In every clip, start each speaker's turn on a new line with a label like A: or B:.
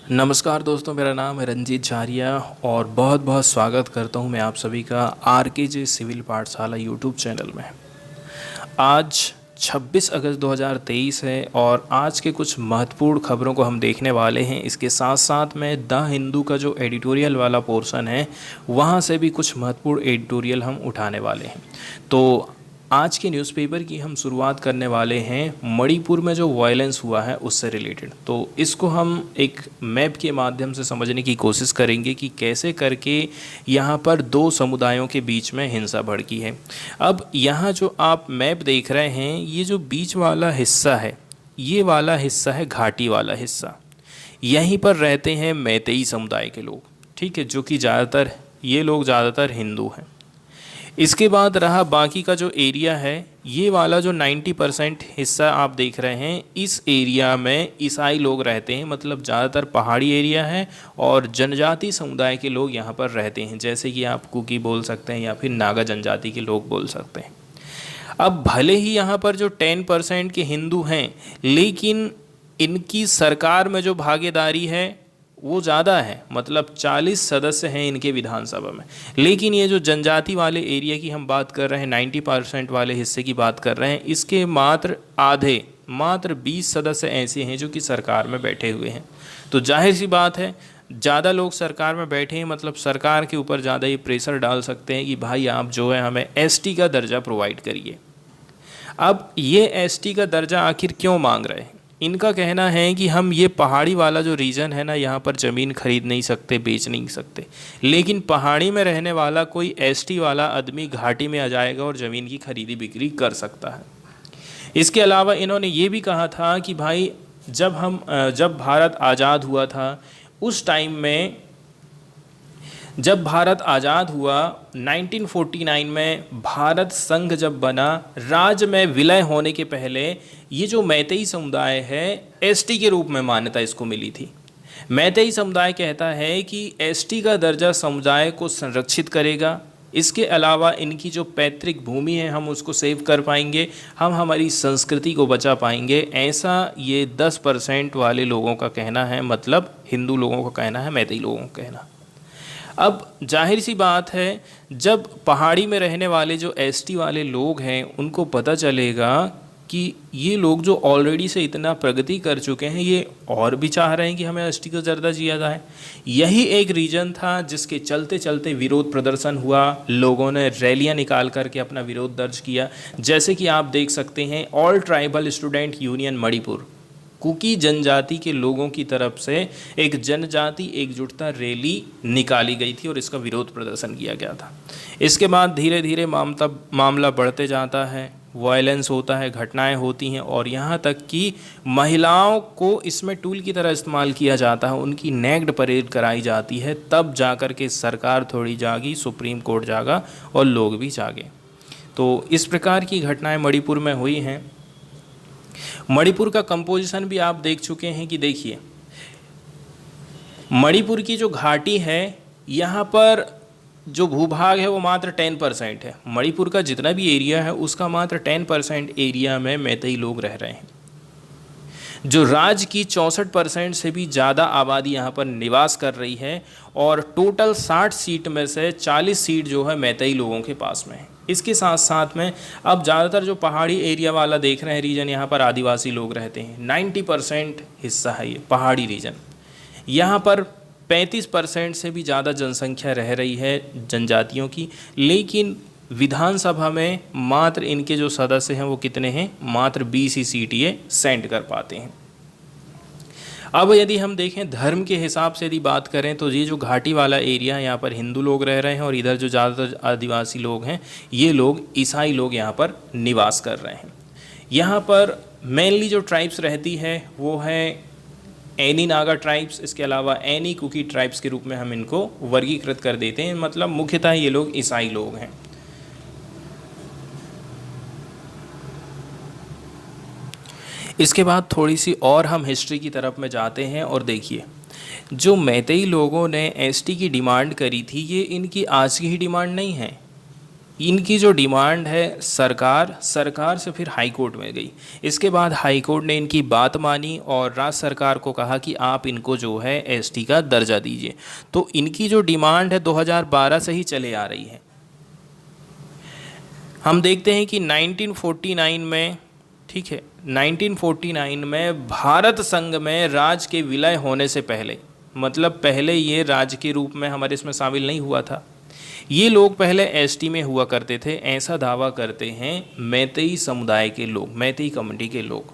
A: नमस्कार दोस्तों, मेरा नाम है रंजीत झारिया और बहुत बहुत स्वागत करता हूं मैं आप सभी का आरकेजे सिविल पाठशाला यूट्यूब चैनल में। आज 26 अगस्त 2023 है और आज के कुछ महत्वपूर्ण खबरों को हम देखने वाले हैं। इसके साथ साथ में द हिंदू का जो एडिटोरियल वाला पोर्शन है वहां से भी कुछ महत्वपूर्ण एडिटोरियल हम उठाने वाले हैं। तो आज के न्यूज़पेपर की हम शुरुआत करने वाले हैं मणिपुर में जो वायलेंस हुआ है उससे रिलेटेड। तो इसको हम एक मैप के माध्यम से समझने की कोशिश करेंगे कि कैसे करके यहाँ पर दो समुदायों के बीच में हिंसा भड़की है। अब यहाँ जो आप मैप देख रहे हैं, ये जो बीच वाला हिस्सा है, ये वाला हिस्सा है घाटी वाला हिस्सा। यहीं पर रहते हैं मैतेई समुदाय के लोग, ठीक है, जो कि ज़्यादातर हिंदू हैं। इसके बाद रहा बाकी का जो एरिया है, ये वाला जो 90% हिस्सा आप देख रहे हैं, इस एरिया में ईसाई लोग रहते हैं। मतलब ज़्यादातर पहाड़ी एरिया है और जनजाति समुदाय के लोग यहाँ पर रहते हैं, जैसे कि आप कुकी बोल सकते हैं या फिर नागा जनजाति के लोग बोल सकते हैं। अब भले ही यहाँ पर जो 10% के हिंदू हैं, लेकिन इनकी सरकार में जो भागीदारी है वो ज़्यादा है। मतलब 40 सदस्य हैं इनके विधानसभा में। लेकिन ये जो जनजाति वाले एरिया की हम बात कर रहे हैं, 90% वाले हिस्से की बात कर रहे हैं, इसके मात्र 20 सदस्य ऐसे हैं जो कि सरकार में बैठे हुए हैं। तो जाहिर सी बात है, ज़्यादा लोग सरकार में बैठे हैं, मतलब सरकार के ऊपर ज़्यादा ये प्रेशर डाल सकते हैं कि भाई आप जो है हमें एसटी का दर्जा प्रोवाइड करिए। अब ये एसटी का दर्जा आखिर क्यों मांग रहे हैं? इनका कहना है कि हम ये पहाड़ी वाला जो रीजन है ना, यहाँ पर ज़मीन खरीद नहीं सकते, बेच नहीं सकते, लेकिन पहाड़ी में रहने वाला कोई एसटी वाला आदमी घाटी में आ जाएगा और ज़मीन की खरीदी बिक्री कर सकता है। इसके अलावा इन्होंने ये भी कहा था कि भाई जब भारत आज़ाद हुआ था, उस टाइम में जब भारत आज़ाद हुआ 1949 में, भारत संघ जब बना, राज्य में विलय होने के पहले ये जो मैतेई समुदाय है, एसटी के रूप में मान्यता इसको मिली थी। मैतेई समुदाय कहता है कि एसटी का दर्जा समुदाय को संरक्षित करेगा। इसके अलावा इनकी जो पैतृक भूमि है हम उसको सेव कर पाएंगे, हम हमारी संस्कृति को बचा पाएंगे। ऐसा ये 10% वाले लोगों का कहना है, मतलब हिंदू लोगों का कहना है, मैतेई लोगों का कहना। अब जाहिर सी बात है, जब पहाड़ी में रहने वाले जो एसटी वाले लोग हैं उनको पता चलेगा कि ये लोग जो ऑलरेडी से इतना प्रगति कर चुके हैं, ये और भी चाह रहे हैं कि हमें एसटी का दर्जा दिया जाए। यही एक रीज़न था जिसके चलते चलते विरोध प्रदर्शन हुआ, लोगों ने रैलियां निकाल करके अपना विरोध दर्ज किया। जैसे कि आप देख सकते हैं, all tribal student union Manipur, Kuki जनजाति के लोगों की तरफ से एक जनजाति एकजुटता रैली निकाली गई थी और इसका विरोध प्रदर्शन किया गया था। इसके बाद धीरे धीरे मामला बढ़ते जाता है, वायलेंस होता है, घटनाएं होती हैं और यहाँ तक कि महिलाओं को इसमें टूल की तरह इस्तेमाल किया जाता है, उनकी नेक्ड परेड कराई जाती है। तब जाकर के सरकार थोड़ी जागी, सुप्रीम कोर्ट जागा और लोग भी जागे। तो इस प्रकार की घटनाएं मणिपुर में हुई हैं। मणिपुर का कंपोजिशन भी आप देख चुके हैं कि देखिए, मणिपुर की जो घाटी है, यहाँ पर जो भूभाग है वो मात्र 10% है। मणिपुर का जितना भी एरिया है उसका मात्र 10% एरिया में मैतेई लोग रह रहे हैं। जो राज्य की 64% से भी ज़्यादा आबादी यहाँ पर निवास कर रही है और टोटल 60 सीट में से 40 सीट जो है मैतेई लोगों के पास में है। इसके साथ साथ में अब ज़्यादातर जो पहाड़ी एरिया वाला देख रहे हैं रीजन, यहाँ पर आदिवासी लोग रहते हैं। 90% हिस्सा है ये पहाड़ी रीजन। यहाँ पर 35% से भी ज़्यादा जनसंख्या रह रही है जनजातियों की, लेकिन विधानसभा में मात्र इनके जो सदस्य हैं वो कितने हैं? मात्र 20 ही सीट ये सेंड कर पाते हैं। अब यदि हम देखें धर्म के हिसाब से यदि बात करें, तो ये जो घाटी वाला एरिया है यहाँ पर हिंदू लोग रह रहे हैं और इधर जो ज़्यादातर आदिवासी लोग हैं, ये लोग ईसाई लोग यहाँ पर निवास कर रहे हैं। यहाँ पर मेनली जो ट्राइब्स रहती है वो है एनी नागा ट्राइब्स। इसके अलावा एनी कुकी ट्राइब्स के रूप में हम इनको वर्गीकृत कर देते हैं। मतलब मुख्यतः ये लोग ईसाई लोग हैं। इसके बाद थोड़ी सी और हम हिस्ट्री की तरफ में जाते हैं और देखिए, जो मैतेई लोगों ने एसटी की डिमांड करी थी, ये इनकी आज की ही डिमांड नहीं है। इनकी जो डिमांड है सरकार से फिर हाई कोर्ट में गई। इसके बाद हाई कोर्ट ने इनकी बात मानी और राज्य सरकार को कहा कि आप इनको जो है एसटी का दर्जा दीजिए। तो इनकी जो डिमांड है 2012 से ही चले आ रही है। हम देखते हैं कि 1949 में, ठीक है, 1949 में भारत संघ में राज्य के विलय होने से पहले, मतलब पहले ये राज्य के रूप में हमारे इसमें शामिल नहीं हुआ था, ये लोग पहले एसटी में हुआ करते थे, ऐसा दावा करते हैं मैतेई समुदाय के लोग, मैतेई कम्युनिटी के लोग,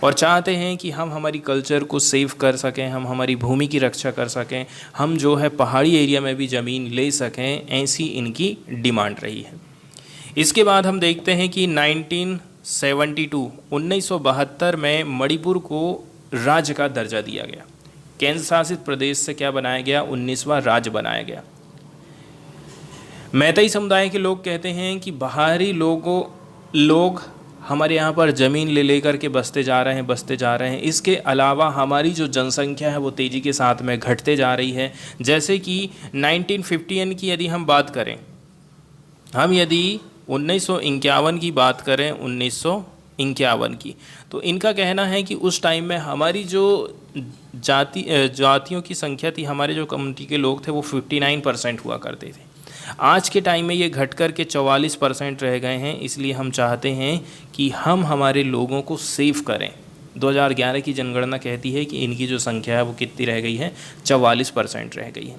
A: और चाहते हैं कि हम हमारी कल्चर को सेव कर सकें, हम हमारी भूमि की रक्षा कर सकें, हम जो है पहाड़ी एरिया में भी ज़मीन ले सकें, ऐसी इनकी डिमांड रही है। इसके बाद हम देखते हैं कि 1972 में मणिपुर को राज्य का दर्जा दिया गया। केंद्र शासित प्रदेश से क्या बनाया गया, 19वां राज्य बनाया गया। मैतेई समुदाय के लोग कहते हैं कि बाहरी लोग हमारे यहाँ पर ज़मीन ले लेकर के बसते जा रहे हैं। इसके अलावा हमारी जो जनसंख्या है वो तेज़ी के साथ में घटते जा रही है। जैसे कि 1951 की यदि हम बात करें, हम यदि 1951 की बात करें, 1951 की, तो इनका कहना है कि उस टाइम में हमारी जो जातियों की संख्या थी, हमारे जो कम्युनिटी के लोग थे वो 59% हुआ करते थे। आज के टाइम में ये घट कर के 44% रह गए हैं। इसलिए हम चाहते हैं कि हम हमारे लोगों को सेव करें। 2011 की जनगणना कहती है कि इनकी जो संख्या है वो कितनी रह गई है, 44% रह गई है।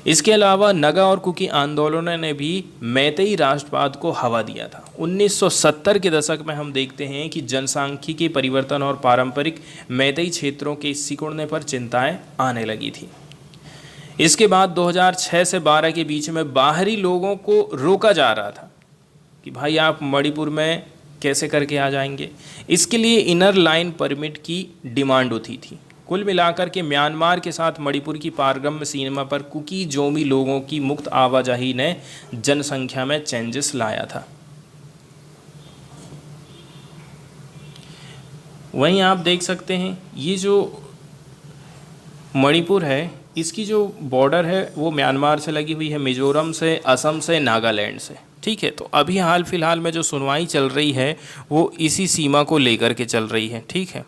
A: इसके अलावा नगा और कुकी आंदोलनों ने भी मैतेई राष्ट्रवाद को हवा दिया था। 1970 के दशक में हम देखते हैं कि जनसांख्यिकी परिवर्तन और पारंपरिक मैतेई क्षेत्रों के सिकुड़ने पर चिंताएं आने लगी थी। इसके बाद 2006 से 12 के बीच में बाहरी लोगों को रोका जा रहा था कि भाई आप मणिपुर में कैसे करके आ जाएंगे। इसके लिए इनर लाइन परमिट की डिमांड उठी थी। कुल मिलाकर के म्यांमार के साथ मणिपुर की पारगम्य सीमा पर कुकी जोमी लोगों की मुक्त आवाजाही ने जनसंख्या में चेंजेस लाया था। वहीं आप देख सकते हैं ये जो मणिपुर है, इसकी जो बॉर्डर है वो म्यांमार से लगी हुई है, मिजोरम से, असम से, नागालैंड से, ठीक है। तो अभी हाल फिलहाल में जो सुनवाई चल रही है वो इसी सीमा को लेकर के चल रही है, ठीक है।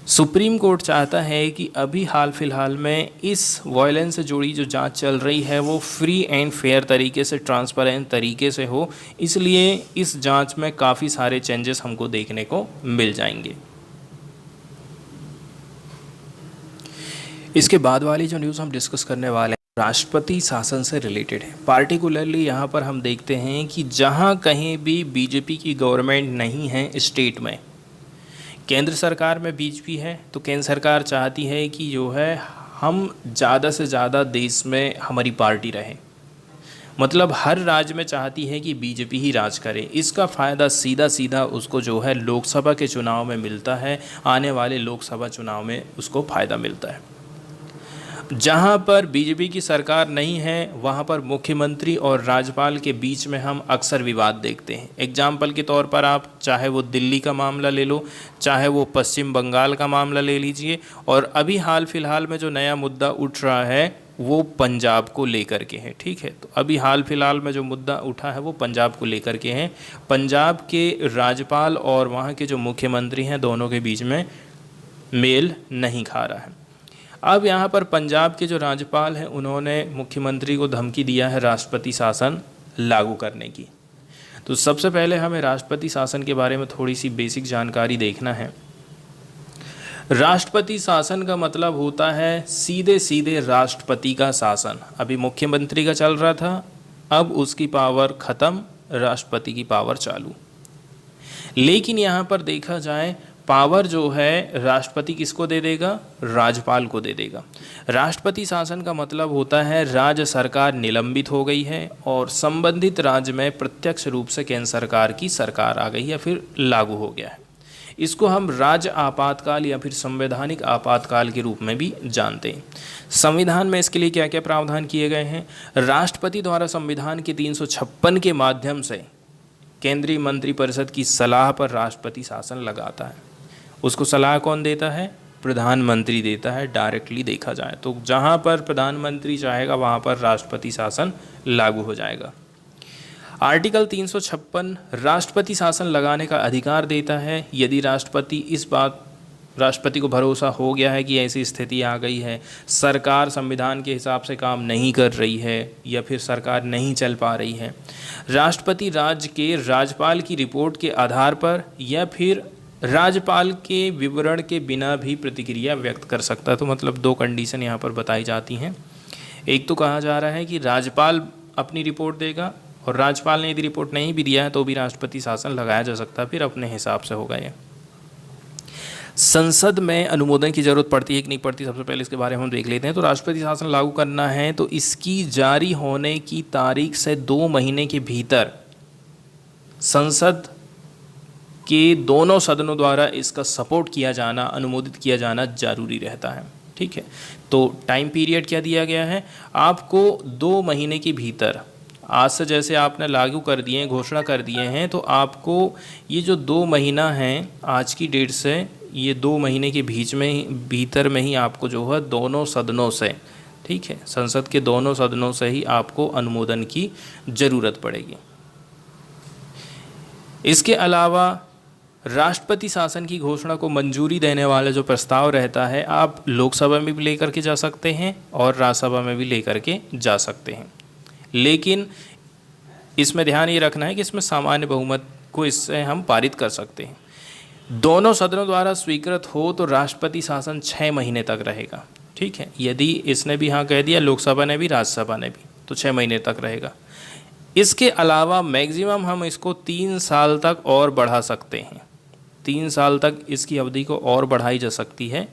A: सुप्रीम कोर्ट चाहता है कि अभी हाल फिलहाल में इस वायलेंस से जुड़ी जो जांच चल रही है वो फ्री एंड फेयर तरीके से, ट्रांसपेरेंट तरीके से हो। इसलिए इस जांच में काफ़ी सारे चेंजेस हमको देखने को मिल जाएंगे। इसके बाद वाली जो न्यूज़ हम डिस्कस करने वाले हैं राष्ट्रपति शासन से रिलेटेड है। पार्टिकुलरली यहाँ पर हम देखते हैं कि जहाँ कहीं भी बीजेपी की गवर्नमेंट नहीं है स्टेट में, केंद्र सरकार में बीजेपी है, तो केंद्र सरकार चाहती है कि जो है हम ज़्यादा से ज़्यादा देश में हमारी पार्टी रहे। मतलब हर राज्य में चाहती है कि बीजेपी ही राज करे। इसका फ़ायदा सीधा सीधा उसको जो है लोकसभा के चुनाव में मिलता है, आने वाले लोकसभा चुनाव में उसको फ़ायदा मिलता है। जहाँ पर बीजेपी की सरकार नहीं है वहाँ पर मुख्यमंत्री और राज्यपाल के बीच में हम अक्सर विवाद देखते हैं। एग्जाम्पल के तौर पर आप चाहे वो दिल्ली का मामला ले लो, चाहे वो पश्चिम बंगाल का मामला ले लीजिए, और अभी हाल फिलहाल में जो नया मुद्दा उठ रहा है वो पंजाब को लेकर के है, ठीक है। तो अभी हाल फिलहाल में जो मुद्दा उठा है वो पंजाब को लेकर के हैं। पंजाब के राज्यपाल और वहाँ के जो मुख्यमंत्री हैं दोनों के बीच में मेल नहीं खा रहा है। अब यहाँ पर पंजाब के जो राज्यपाल हैं उन्होंने मुख्यमंत्री को धमकी दिया है राष्ट्रपति शासन लागू करने की। तो सबसे पहले हमें राष्ट्रपति शासन के बारे में थोड़ी सी बेसिक जानकारी देखना है। राष्ट्रपति शासन का मतलब होता है सीधे सीधे राष्ट्रपति का शासन। अभी मुख्यमंत्री का चल रहा था, अब उसकी पावर ख़त्म, राष्ट्रपति की पावर चालू। लेकिन यहाँ पर देखा जाए पावर जो है राष्ट्रपति किसको दे देगा, राज्यपाल को दे देगा। राष्ट्रपति शासन का मतलब होता है राज्य सरकार निलंबित हो गई है और संबंधित राज्य में प्रत्यक्ष रूप से केंद्र सरकार की सरकार आ गई या फिर लागू हो गया है। इसको हम राज्य आपातकाल या फिर संवैधानिक आपातकाल के रूप में भी जानते हैं। संविधान में इसके लिए क्या क्या प्रावधान किए गए हैं। राष्ट्रपति द्वारा संविधान के 356 के माध्यम से केंद्रीय मंत्रिपरिषद की सलाह पर राष्ट्रपति शासन लगाता है। उसको सलाह कौन देता है, प्रधानमंत्री देता है, डायरेक्टली देखा जाए तो। जहाँ पर प्रधानमंत्री चाहेगा वहाँ पर राष्ट्रपति शासन लागू हो जाएगा। आर्टिकल 356 राष्ट्रपति शासन लगाने का अधिकार देता है यदि राष्ट्रपति को भरोसा हो गया है कि ऐसी स्थिति आ गई है, सरकार संविधान के हिसाब से काम नहीं कर रही है या फिर सरकार नहीं चल पा रही है, राष्ट्रपति राज्य के राज्यपाल की रिपोर्ट के आधार पर या फिर राज्यपाल के विवरण के बिना भी प्रतिक्रिया व्यक्त कर सकता है। तो मतलब दो कंडीशन यहाँ पर बताई जाती हैं। एक तो कहा जा रहा है कि राज्यपाल अपनी रिपोर्ट देगा, और राज्यपाल ने यदि रिपोर्ट नहीं भी दिया है तो भी राष्ट्रपति शासन लगाया जा सकता है, फिर अपने हिसाब से होगा ये। संसद में अनुमोदन की जरूरत पड़ती है कि नहीं पड़ती, सबसे पहले इसके बारे में हम देख लेते हैं। तो राष्ट्रपति शासन लागू करना है तो इसकी जारी होने की तारीख से 2 महीने के भीतर संसद के दोनों सदनों द्वारा इसका सपोर्ट किया जाना, अनुमोदित किया जाना जरूरी रहता है। ठीक है, तो टाइम पीरियड क्या दिया गया है आपको, 2 महीने के भीतर। आज से जैसे आपने लागू कर दिए हैं, घोषणा कर दिए हैं, तो आपको ये जो 2 महीना है आज की डेट से, ये 2 महीने के भीतर में ही आपको जो है दोनों सदनों से, ठीक है, संसद के दोनों सदनों से ही आपको अनुमोदन की ज़रूरत पड़ेगी। इसके अलावा राष्ट्रपति शासन की घोषणा को मंजूरी देने वाला जो प्रस्ताव रहता है, आप लोकसभा में भी लेकर के जा सकते हैं और राज्यसभा में भी लेकर के जा सकते हैं। लेकिन इसमें ध्यान ये रखना है कि इसमें सामान्य बहुमत को इससे हम पारित कर सकते हैं। दोनों सदनों द्वारा स्वीकृत हो तो राष्ट्रपति शासन 6 महीने तक रहेगा। ठीक है, यदि इसने भी हाँ कह दिया, लोकसभा ने भी, राज्यसभा ने भी, तो 6 महीने तक रहेगा। इसके अलावा मैक्सिमम हम इसको 3 साल तक और बढ़ा सकते हैं। 3 साल तक इसकी अवधि को और बढ़ाई जा सकती है।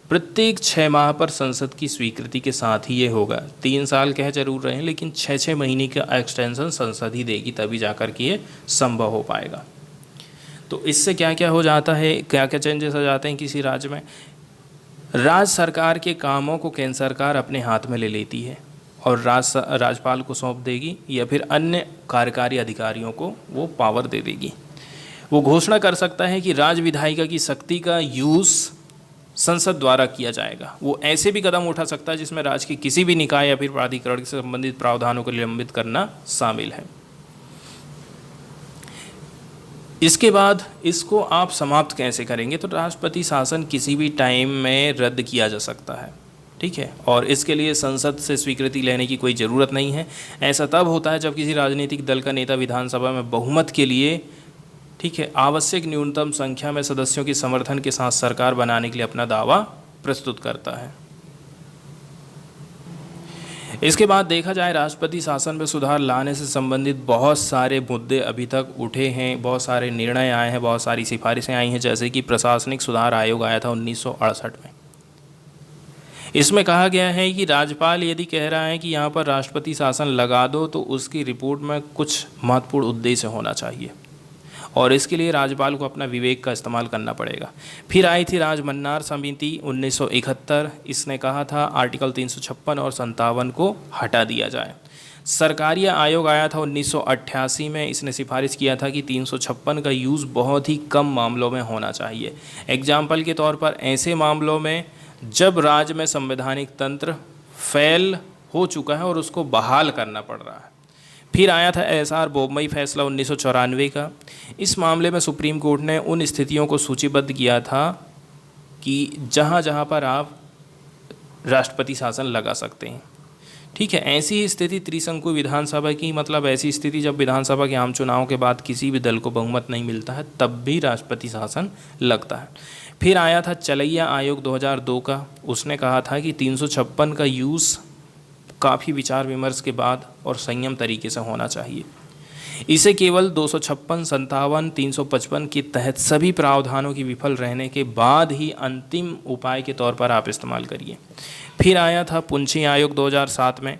A: प्रत्येक 6 माह पर संसद की स्वीकृति के साथ ही ये होगा। 3 साल कह जरूर रहे हैं, लेकिन 6-6 महीने का एक्सटेंशन संसद ही देगी, तभी जाकर के ये संभव हो पाएगा। तो इससे क्या क्या हो जाता है, क्या क्या चेंजेस हो जाते हैं किसी राज्य में। राज्य सरकार के कामों को केंद्र सरकार अपने हाथ में ले लेती है और राज्यपाल को सौंप देगी या फिर अन्य कार्यकारी अधिकारियों को वो पावर दे देगी। वो घोषणा कर सकता है कि राज्य विधायिका की शक्ति का यूज़ संसद द्वारा किया जाएगा। वो ऐसे भी कदम उठा सकता है जिसमें राज्य के किसी भी निकाय या फिर प्राधिकरण से संबंधित प्रावधानों को निलंबित करना शामिल है। इसके बाद इसको आप समाप्त कैसे करेंगे, तो राष्ट्रपति शासन किसी भी टाइम में रद्द किया जा सकता है। ठीक है, और इसके लिए संसद से स्वीकृति लेने की कोई ज़रूरत नहीं है। ऐसा तब होता है जब किसी राजनीतिक दल का नेता विधानसभा में बहुमत के लिए, ठीक है, आवश्यक न्यूनतम संख्या में सदस्यों के समर्थन के साथ सरकार बनाने के लिए अपना दावा प्रस्तुत करता है। इसके बाद देखा जाए राष्ट्रपति शासन में सुधार लाने से संबंधित बहुत सारे मुद्दे अभी तक उठे हैं, बहुत सारे निर्णय आए हैं, बहुत सारी सिफारिशें आई हैं। जैसे कि प्रशासनिक सुधार आयोग आया था 1968 में। इसमें कहा गया है कि राज्यपाल यदि कह रहा है कि यहाँ पर राष्ट्रपति शासन लगा दो तो उसकी रिपोर्ट में कुछ महत्वपूर्ण उद्देश्य होना चाहिए और इसके लिए राज्यपाल को अपना विवेक का इस्तेमाल करना पड़ेगा। फिर आई थी राजमन्नार समिति 1971। इसने कहा था आर्टिकल 356 और 57 को हटा दिया जाए। सरकारिया आयोग आया था 1988 में। इसने सिफारिश किया था कि 356 का यूज़ बहुत ही कम मामलों में होना चाहिए। एग्जाम्पल के तौर पर ऐसे मामलों में जब राज्य में संवैधानिक तंत्र फेल हो चुका है और उसको बहाल करना पड़ रहा है। फिर आया था एसआर बोबमई फैसला 1994 का। इस मामले में सुप्रीम कोर्ट ने उन स्थितियों को सूचीबद्ध किया था कि जहाँ जहाँ पर आप राष्ट्रपति शासन लगा सकते हैं। ठीक है, ऐसी स्थिति त्रिशंकु विधानसभा की, मतलब ऐसी स्थिति जब विधानसभा के आम चुनाव के बाद किसी भी दल को बहुमत नहीं मिलता है तब भी राष्ट्रपति शासन लगता है। फिर आया था चलैया आयोग 2002 का। उसने कहा था कि 356 का यूज़ काफ़ी विचार विमर्श के बाद और संयम तरीके से होना चाहिए। इसे केवल 256, 57, 355 के तहत सभी प्रावधानों की विफल रहने के बाद ही अंतिम उपाय के तौर पर आप इस्तेमाल करिए। फिर आया था पुंछी आयोग 2007 में।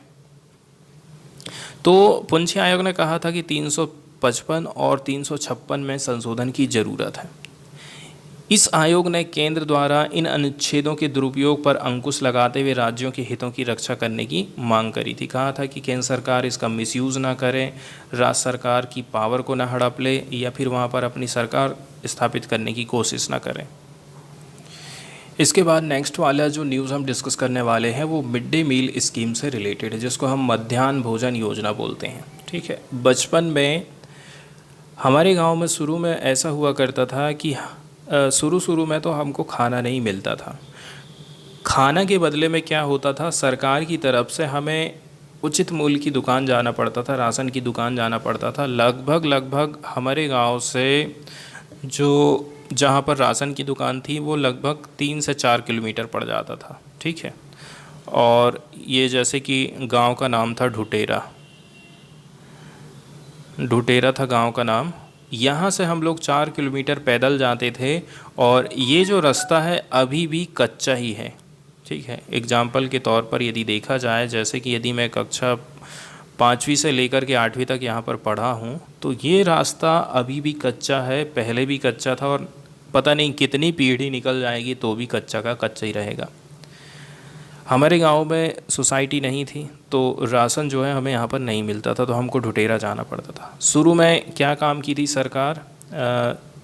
A: तो पुंछी आयोग ने कहा था कि 355 और 356 में संशोधन की ज़रूरत है। इस आयोग ने केंद्र द्वारा इन अनुच्छेदों के दुरुपयोग पर अंकुश लगाते हुए राज्यों के हितों की रक्षा करने की मांग करी थी। कहा था कि केंद्र सरकार इसका मिसयूज़ ना करे, राज्य सरकार की पावर को ना हड़प ले या फिर वहाँ पर अपनी सरकार स्थापित करने की कोशिश ना करें। इसके बाद नेक्स्ट वाला जो न्यूज़ हम डिस्कस करने वाले हैं वो मिड डे मील स्कीम से रिलेटेड है, जिसको हम मध्याह्न भोजन योजना बोलते हैं। ठीक है, बचपन में हमारे गांव में शुरू में ऐसा हुआ करता था कि शुरू में तो हमको खाना नहीं मिलता था। खाना के बदले में क्या होता था, सरकार की तरफ से हमें उचित मूल्य की दुकान जाना पड़ता था, राशन की दुकान जाना पड़ता था। लगभग हमारे गांव से जो जहाँ पर राशन की दुकान थी वो लगभग 3 से 4 किलोमीटर पड़ जाता था। ठीक है, और ये जैसे कि गांव का नाम था ढुटेरा था गांव का नाम। यहाँ से हम लोग 4 किलोमीटर पैदल जाते थे, और ये जो रास्ता है अभी भी कच्चा ही है। ठीक है, एग्जाम्पल के तौर पर यदि देखा जाए, जैसे कि यदि मैं कक्षा 5वीं से लेकर के 8वीं तक यहाँ पर पढ़ा हूँ, तो ये रास्ता अभी भी कच्चा है, पहले भी कच्चा था, और पता नहीं कितनी पीढ़ी निकल जाएगी तो भी कच्चा का कच्चा ही रहेगा। हमारे गांव में सोसाइटी नहीं थी, तो राशन जो है हमें यहाँ पर नहीं मिलता था, तो हमको ढुटेरा जाना पड़ता था। शुरू में क्या काम की थी सरकार,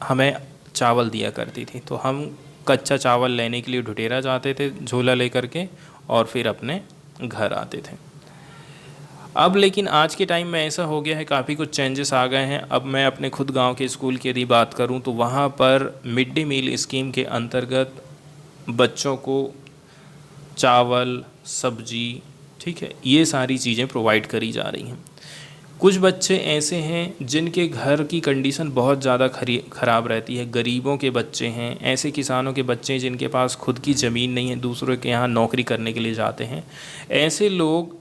A: हमें चावल दिया करती थी, तो हम कच्चा चावल लेने के लिए ढुटेरा जाते थे झोला लेकर के, और फिर अपने घर आते थे। अब लेकिन आज के टाइम में ऐसा हो गया है, काफ़ी कुछ चेंजेस आ गए हैं। अब मैं अपने खुद गांव के स्कूल की यदि बात करूं तो वहां पर मिड डे मील स्कीम के अंतर्गत बच्चों को चावल, सब्जी, ठीक है, ये सारी चीज़ें प्रोवाइड करी जा रही हैं। कुछ बच्चे ऐसे हैं जिनके घर की कंडीशन बहुत ज़्यादा ख़राब रहती है, गरीबों के बच्चे हैं, ऐसे किसानों के बच्चे हैं जिनके पास खुद की ज़मीन नहीं है, दूसरों के यहाँ नौकरी करने के लिए जाते हैं। ऐसे लोग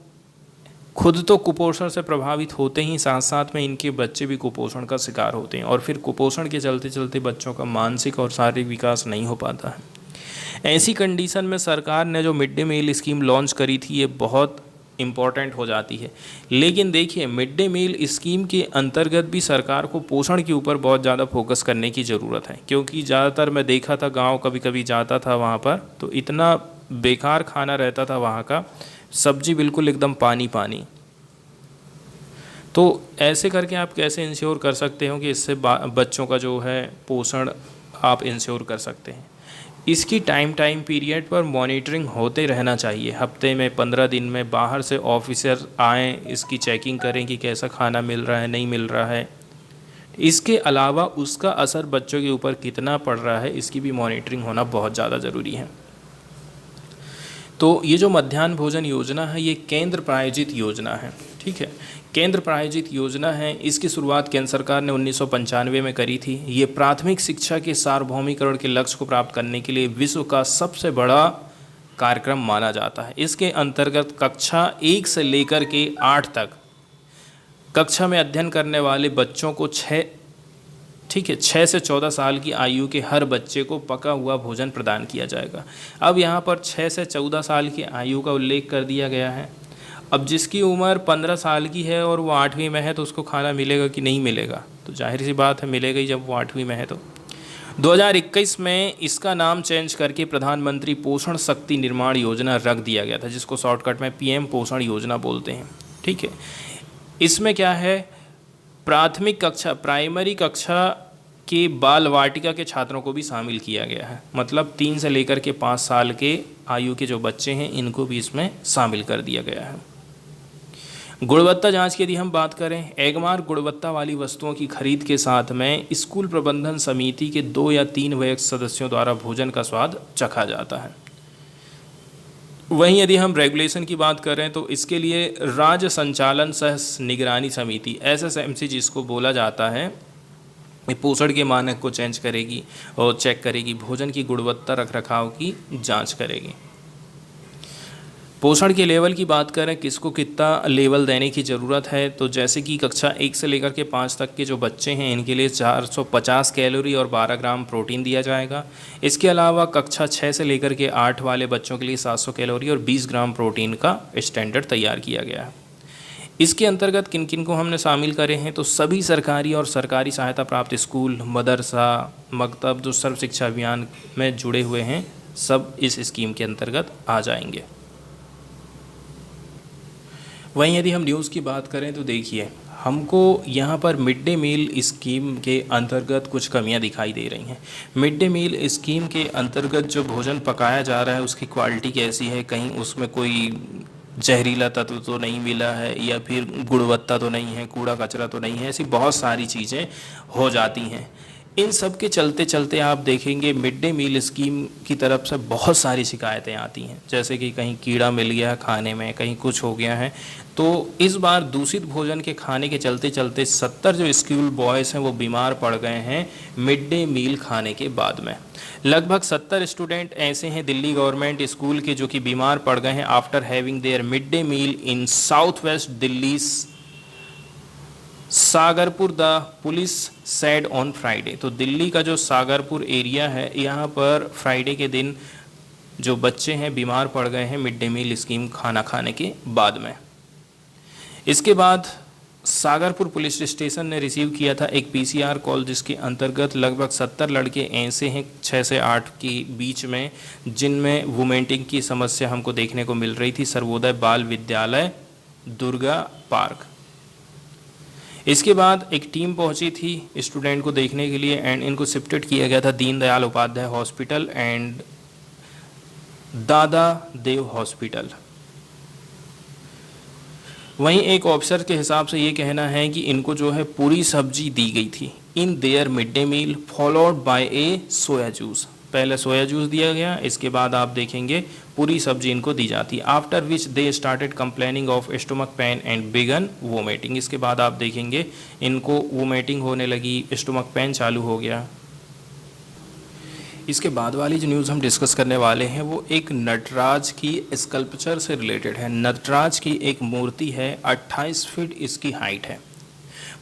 A: खुद तो कुपोषण से प्रभावित होते ही, साथ साथ में इनके बच्चे भी कुपोषण का शिकार होते हैं, और फिर कुपोषण के चलते चलते बच्चों का मानसिक और शारीरिक विकास नहीं हो पाता है। ऐसी कंडीशन में सरकार ने जो mid day meal scheme launch करी थी, ये बहुत इम्पॉर्टेंट हो जाती है। लेकिन देखिए, मिड डे मील स्कीम के अंतर्गत भी सरकार को पोषण के ऊपर बहुत ज़्यादा फोकस करने की ज़रूरत है, क्योंकि ज़्यादातर मैं देखा था गांव, कभी कभी जाता था वहाँ पर, तो इतना बेकार खाना रहता था वहाँ का, सब्जी बिल्कुल एकदम पानी पानी। तो ऐसे करके आप कैसे इंश्योर कर सकते हो कि इससे बच्चों का जो है पोषण आप इंश्योर कर सकते हैं। इसकी टाइम पीरियड पर मॉनिटरिंग होते रहना चाहिए। हफ्ते में 15 दिन में बाहर से ऑफिसर आएँ, इसकी चेकिंग करें कि कैसा खाना मिल रहा है, नहीं मिल रहा है। इसके अलावा उसका असर बच्चों के ऊपर कितना पड़ रहा है, इसकी भी मॉनिटरिंग होना बहुत ज़्यादा ज़रूरी है। तो ये जो मध्याह्न भोजन योजना है, ये केंद्र प्रायोजित योजना है। ठीक है, केंद्र प्रायोजित योजना है। इसकी शुरुआत केंद्र सरकार ने 1995 में करी थी। ये प्राथमिक शिक्षा के सार्वभौमिकरण के लक्ष्य को प्राप्त करने के लिए विश्व का सबसे बड़ा कार्यक्रम माना जाता है। इसके अंतर्गत कक्षा 1 से लेकर के 8 तक कक्षा में अध्ययन करने वाले बच्चों को 6 से 14 साल की आयु के हर बच्चे को पका हुआ भोजन प्रदान किया जाएगा। अब यहाँ पर 6 से 14 साल की आयु का उल्लेख कर दिया गया है। अब जिसकी उम्र 15 साल की है और वो 8वीं में है, तो उसको खाना मिलेगा कि नहीं मिलेगा? तो जाहिर सी बात है मिलेगा ही, जब वो 8वीं में है। तो 2021 में इसका नाम चेंज करके प्रधानमंत्री पोषण शक्ति निर्माण योजना रख दिया गया था, जिसको शॉर्टकट में पीएम पोषण योजना बोलते हैं। ठीक है, इसमें क्या है, प्राइमरी कक्षा के बाल वाटिका के छात्रों को भी शामिल किया गया है। मतलब 3 से लेकर के 5 साल के आयु के जो बच्चे हैं, इनको भी इसमें शामिल कर दिया गया है। गुणवत्ता जांच की यदि हम बात करें, एगमार्क गुणवत्ता वाली वस्तुओं की खरीद के साथ में स्कूल प्रबंधन समिति के 2 या 3 वयस्क सदस्यों द्वारा भोजन का स्वाद चखा जाता है। वहीं यदि हम रेगुलेशन की बात करें तो इसके लिए राज्य संचालन सह निगरानी समिति SSMC जिसको बोला जाता है, पोषण के मानक को चेंज करेगी और चेक करेगी, भोजन की गुणवत्ता रखरखाव की जांच करेगी। पोषण के लेवल की बात करें, किसको कितना लेवल देने की ज़रूरत है, तो जैसे कि कक्षा 1 से लेकर के 5 तक के जो बच्चे हैं, इनके लिए 450 कैलोरी और 12 ग्राम प्रोटीन दिया जाएगा। इसके अलावा कक्षा 6 से लेकर के 8 वाले बच्चों के लिए 700 कैलोरी और 20 ग्राम प्रोटीन का स्टैंडर्ड तैयार किया गया है। इसके अंतर्गत किन किन को हमने शामिल करे हैं, तो सभी सरकारी और सरकारी सहायता प्राप्त स्कूल, मदरसा, मकतब जो सर्व शिक्षा अभियान में जुड़े हुए हैं, सब इस स्कीम के अंतर्गत आ जाएंगे। वहीं यदि हम न्यूज़ की बात करें तो देखिए, हमको यहाँ पर मिड डे मील स्कीम के अंतर्गत कुछ कमियाँ दिखाई दे रही हैं। मिड डे मील स्कीम के अंतर्गत जो भोजन पकाया जा रहा है उसकी क्वालिटी कैसी है, कहीं उसमें कोई जहरीला तत्व तो नहीं मिला है या फिर गुणवत्ता तो नहीं है, कूड़ा कचरा तो नहीं है, ऐसी बहुत सारी चीज़ें हो जाती हैं। इन सब के चलते चलते आप देखेंगे मिड डे मील स्कीम की तरफ से बहुत सारी शिकायतें आती हैं, जैसे कि कहीं कीड़ा मिल गया खाने में, कहीं कुछ हो गया है। तो इस बार दूषित भोजन के खाने के चलते चलते 70 जो स्कूल बॉयज़ हैं वो बीमार पड़ गए हैं मिड डे मील खाने के बाद में। लगभग 70 स्टूडेंट ऐसे हैं दिल्ली गवर्नमेंट स्कूल के जो कि बीमार पड़ गए हैं after having their mid day meal in south west Delhi Sagarpur, the police said on Friday. तो दिल्ली का जो सागरपुर एरिया है यहाँ पर फ्राइडे के दिन जो बच्चे हैं बीमार पड़ गए हैं मिड डे मील स्कीम खाना खाने के बाद में। इसके बाद सागरपुर पुलिस स्टेशन ने रिसीव किया था एक पीसीआर कॉल, जिसके अंतर्गत लगभग 70 लड़के ऐसे हैं 6 से 8 के बीच में जिनमें वोमिटिंग की समस्या हमको देखने को मिल रही थी। सर्वोदय बाल विद्यालय दुर्गा पार्क। इसके बाद एक टीम पहुंची थी स्टूडेंट को देखने के लिए एंड इनको शिफ्टेड किया गया था दीनदयाल उपाध्याय हॉस्पिटल एंड दादा देव हॉस्पिटल। वहीं एक ऑफिसर के हिसाब से ये कहना है कि इनको जो है पूरी सब्जी दी गई थी in their mid day meal followed by a soya juice. पहले सोया जूस दिया गया, इसके बाद आप देखेंगे पूरी सब्जी इनको दी जाती है। After which they started complaining of stomach pain and began vomiting. इसके बाद आप देखेंगे इनको वोमिटिंग होने लगी, स्टोमक पेन चालू हो गया। इसके बाद वाली जो न्यूज़ हम डिस्कस करने वाले हैं वो एक नटराज की स्कल्पचर से रिलेटेड है। नटराज की एक मूर्ति है, 28 फीट इसकी हाइट है।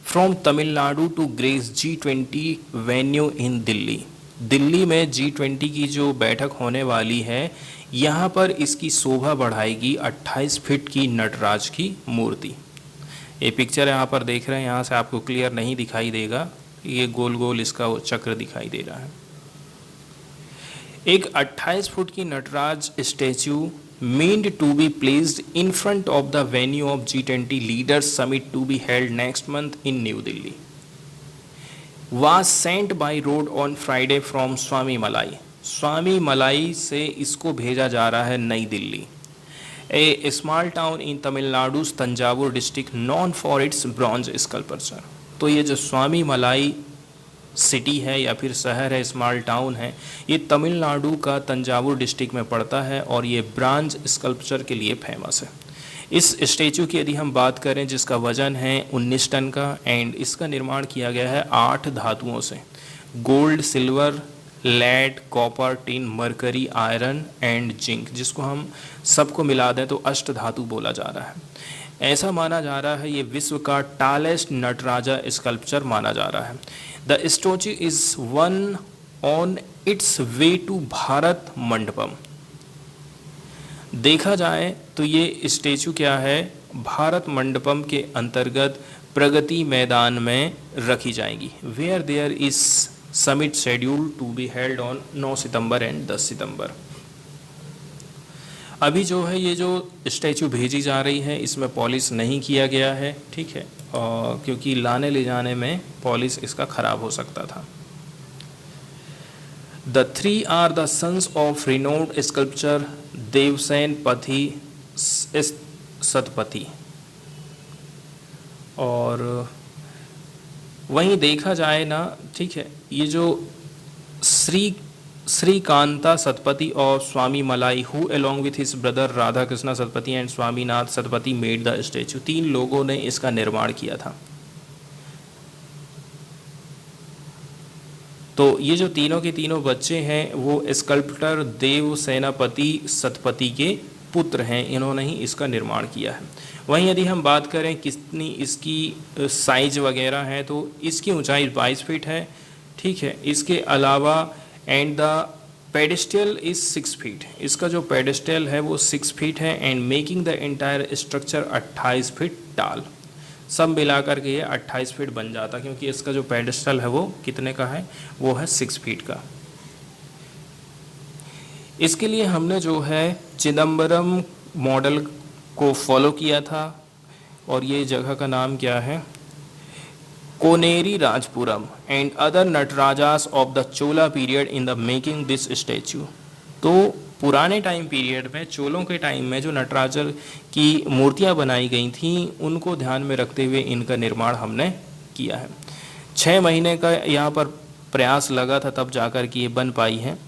A: From Tamil Nadu to grace G20 venue in Delhi. Delhi में G20 की जो बैठक होने वाली है यहाँ पर इसकी शोभा बढ़ाएगी 28 फीट की नटराज की मूर्ति। ये पिक्चर यहाँ पर देख रहे हैं, यहाँ से आपको क्लियर नहीं दिखाई देगा, ये गोल गोल इसका वो चक्र दिखाई दे रहा है। एक 28 फुट की Nataraja statue meant to be placed in front of the venue of G20 leaders summit to be held next month in New Delhi was sent by road on Friday from स्वामी मलाई। स्वामी मलाई से इसको भेजा जा रहा है New Delhi. A small town in Tamil Nadu Thanjavur district known for its bronze sculpture. तो ये जो स्वामी मलाई सिटी है या फिर शहर है, स्मॉल टाउन है, ये तमिलनाडु का तंजावुर डिस्ट्रिक्ट में पड़ता है और ये ब्रॉन्ज स्कल्पचर के लिए फेमस है। इस स्टैचू की यदि हम बात करें जिसका वजन है 19 टन का एंड इसका निर्माण किया गया है 8 धातुओं से, gold, silver, lead, copper, tin, mercury, iron and zinc, जिसको हम सबको मिला दें तो अष्ट धातु बोला जा रहा है। ऐसा माना जा रहा है ये विश्व का टालेस्ट नटराजा स्कल्पचर माना जा रहा है। The statue is one on its way to Bharat Mandapam. देखा जाए तो ये स्टैचू क्या है, भारत मंडपम के अंतर्गत प्रगति मैदान में रखी जाएगी। Where there is summit scheduled to be held on 9 September and 10 September. अभी जो है ये जो स्टैचू भेजी जा रही है इसमें पॉलिश नहीं किया गया है, ठीक है, और क्योंकि लाने ले जाने में पॉलिश इसका ख़राब हो सकता था। The three are the sons of renowned sculptor Devsen पति सतपति। और वहीं देखा जाए ना, ठीक है, ये जो श्रीकांता सतपति और स्वामी मलाई who along with his brother Radha Krishna Satpathy and Swaminath Satpathy made the statue, 3 लोगों ने इसका निर्माण किया था। तो ये जो तीनों के तीनों बच्चे हैं वो स्कल्पटर देव सेनापति सतपति के पुत्र हैं, इन्होंने ही इसका निर्माण किया है। वहीं यदि हम बात करें कितनी इसकी साइज वगैरह है तो इसकी ऊंचाई 22 फीट है, ठीक है। इसके अलावा and the pedestal is 6 feet, इसका जो पेडेस्टल है वो 6 फीट है and making the entire structure 28 feet टाल। सब मिलाकर के ये 28 फीट बन जाता, क्योंकि इसका जो पेडेस्टल है वो कितने का है, वो है 6 फीट का। इसके लिए हमने जो है चिदम्बरम मॉडल को फॉलो किया था और ये जगह का नाम क्या है, Koneri Rajapuram and other Natarajas of the Chola period in the making this statue. तो पुराने टाइम पीरियड में, चोलों के टाइम में जो नटराजर की मूर्तियां बनाई गई थी उनको ध्यान में रखते हुए इनका निर्माण हमने किया है। 6 महीने का यहाँ पर प्रयास लगा था, तब जाकर के ये बन पाई है।